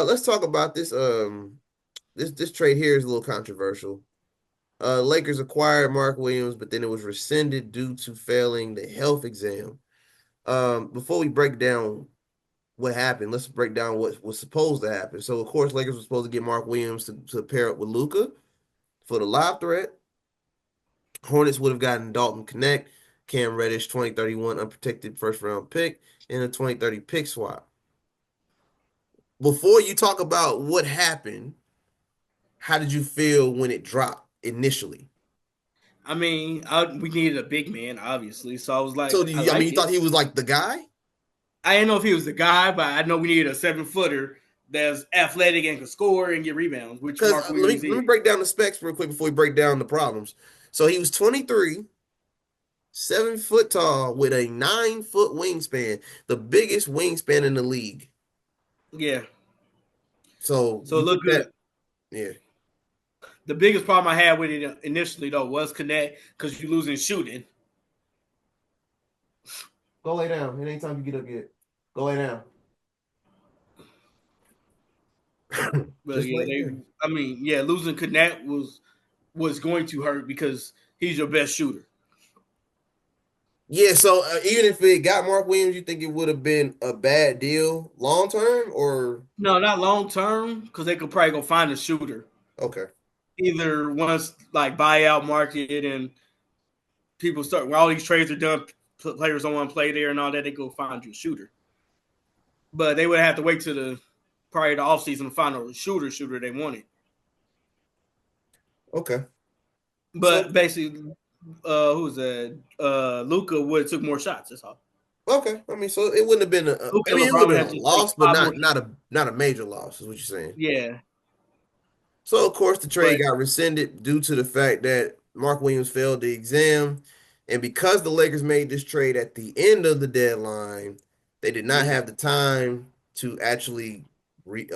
let's talk about this. This trade here is a little controversial. Lakers acquired Mark Williams, but then it was rescinded due to failing the health exam. Before we break down what happened, let's break down what was supposed to happen. So, of course, Lakers were supposed to get Mark Williams to pair up with Luka for the lob threat. Hornets would have gotten Dalton Connect, Cam Reddish, 2031 unprotected first round pick, and a 2030 pick swap. Before you talk about what happened, how did you feel when it dropped initially? I mean, we needed a big man, obviously. So I was So, like, I I mean, like you thought it. he was like the guy? I didn't know if he was the guy, but I know we needed a 7-footer that's athletic and can score and get rebounds, which Because Mark let me Williams let is. me break down the specs real quick before we break down the problems. So he was 23, 7 foot tall, with a 9 foot wingspan, the biggest wingspan in the league. Yeah. So So it you put looked that, good. yeah. The biggest problem I had with it initially, though, was connect because you're losing shooting. Go lay down. It ain't time to get up yet. Go lay down. But Just yeah, lay down. losing connect was going to hurt because he's your best shooter. Yeah, so even if it got Mark Williams, you think it would have been a bad deal long term, or No, not long term because they could probably go find a shooter. okay, Either once like buyout market and people start when all these trades are done, players don't want to play there and all that, they go find you a shooter. But they would have to wait to the probably the offseason to find a shooter they wanted. okay. So But basically, who was that? Luca would have took more shots. That's all. okay, I mean, so it wouldn't have been Luca I and mean, it would LeBron would have have been a to take loss, but 5 more not shots. a major loss, is what you're saying. Yeah, So of course the trade but got rescinded due to the fact that Mark Williams failed the exam, and because the Lakers made this trade at the end of the deadline, they did not yeah, have the time to actually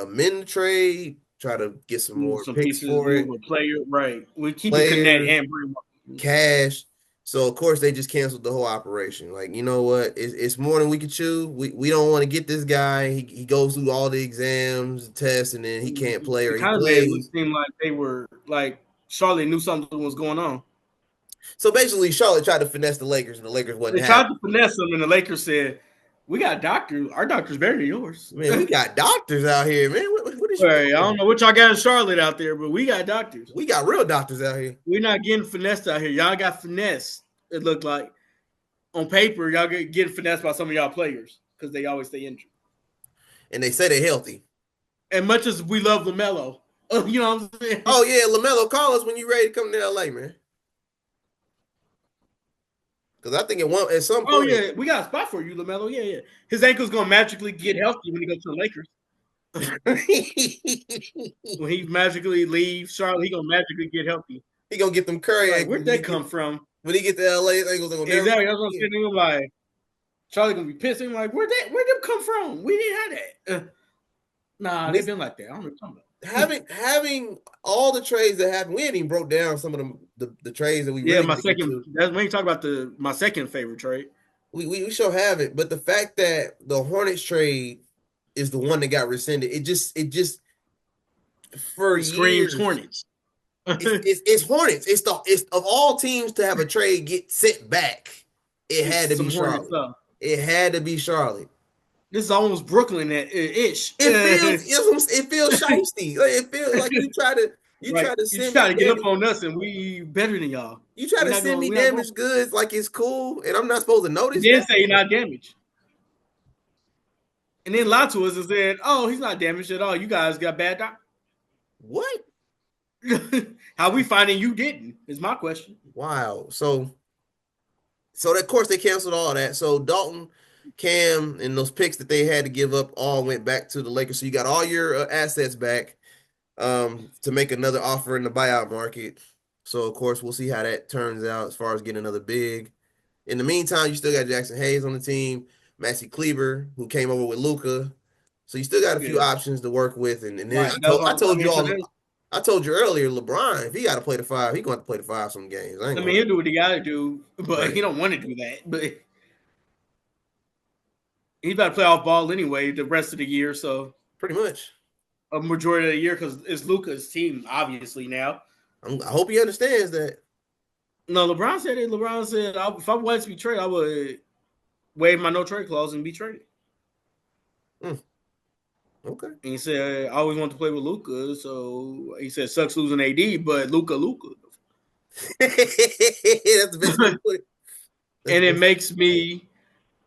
amend the trade, try to get some move more some picks pieces, for move it, a player. Right, we keep it connect players, and bring. cash. So of course they just canceled the whole operation. Like, you know what? It's more than we could chew. We don't want to get this guy. He goes through all the exams, tests, and then he can't play, or It he kind of made it look plays. seem like they were like Charlotte knew something was going on. So basically, Charlotte tried to finesse the Lakers, and the Lakers wasn't They happy. tried to finesse them, and the Lakers said, "We got doctors. Our doctor's better than yours." Man, we got doctors out here, man. What is you Right. I don't doing? know what y'all got in Charlotte out there, but we got doctors. We got real doctors out here, We're not getting finessed out here. Y'all got finessed. It looked like on paper, y'all getting finessed by some of y'all players because they always stay injured. and they say they're healthy. And much as we love Lamelo, you know what I'm saying? Oh yeah, Lamelo, call us when you ready to come to LA, man. Because I think at some Oh point, yeah, we got a spot for you, Lamelo. Yeah, yeah. His ankle's gonna magically get healthy when he goes to the Lakers. When he magically leaves Charlotte, he gonna magically get healthy. he gonna get them Curry Like, ankles where'd that come from? when he get to LA. His ankles ain't gonna never Exactly. work That's what I'm again. saying. I'm like, Charlie gonna be pissed. I'm like, where'd them come from? We didn't have that. Nah, they've This been like that. I don't know what you're talking about. having all the trades that happened, we ain't even broke down some of them the trades that we Yeah, really my get second. into. That's when you talk about my second favorite trade. We sure have it, but the fact that the Hornets trade is the one that got rescinded, it just for It screams years. Hornets. It's Hornets. It's of all teams to have a trade get sent back. It It's had to be some Hornets Charlotte. stuff. It had to be Charlotte. This is almost Brooklyn ish. It feels shiesty. Like, it feels like you Right. try to You send try me to get up damage. on us, and we better than y'all. You try to send me We're not going. damaged goods like it's cool, and I'm not supposed to And notice then that. say you're not damaged. And then lied to us and said, "Oh, he's not damaged at all. You guys got bad doctor." What? How we finding you didn't is my question. Wow. So of course they canceled all that. So Dalton, Cam, and those picks that they had to give up all went back to the Lakers. So you got all your assets back to make another offer in the buyout market. So of course we'll see how that turns out as far as getting another big. In the meantime, you still got Jackson Hayes on the team, Maxi Kleber, who came over with Luca. So you still got a few Yeah, options to work with. And then right. That's I what told you so all I told you earlier, LeBron, if he got to play the five, he going to have to play the five some games. I ain't gonna he'll do what he got to do, but he right. don't want to do that. But he's about to play off ball anyway the rest of the year. So Pretty much. a majority of the year because it's Luka's team, obviously now. I hope he understands that. No, LeBron said it. LeBron said, if I wanted to be traded, I would waive my no trade clause and be traded. Mm, okay. And he said, I always want to play with Luka. So he said, sucks losing AD, but Luka. That's the best way to put it. That's the And it best. makes me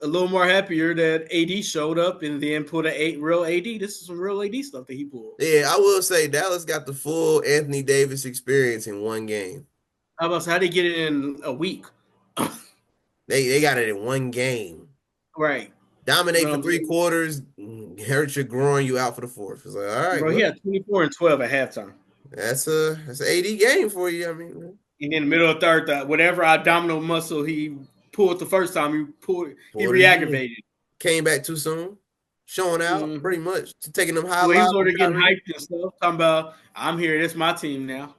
a little more happier that AD showed up and then put a real AD. This is some real AD stuff that he pulled. Yeah, I will say Dallas got the full Anthony Davis experience in one game. How about how they get it in a week? They got it in one game. Right. You Dominate know for what I'm three saying? quarters, hurt your groin, you out for the fourth. It's like, all right, Bro, he well, had 24 and 12 at halftime. that's an AD game for you. I mean, And in the middle of the third, whatever abdominal muscle he pulled the first time, he pulled it again. reactivated. Came back too soon, showing out Mm-hmm. pretty much, taking them high Well, he was lives from already getting Kyrie. hyped and stuff, talking about, I'm here, this is my team now.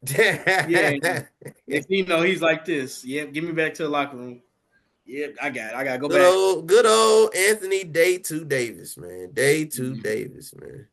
Yeah. Next thing you know, he's like this. Yep, get me back to the locker room. Yep, I got to go back. Good old Anthony Day 2 Davis, man. Day 2 Mm-hmm. Davis, man.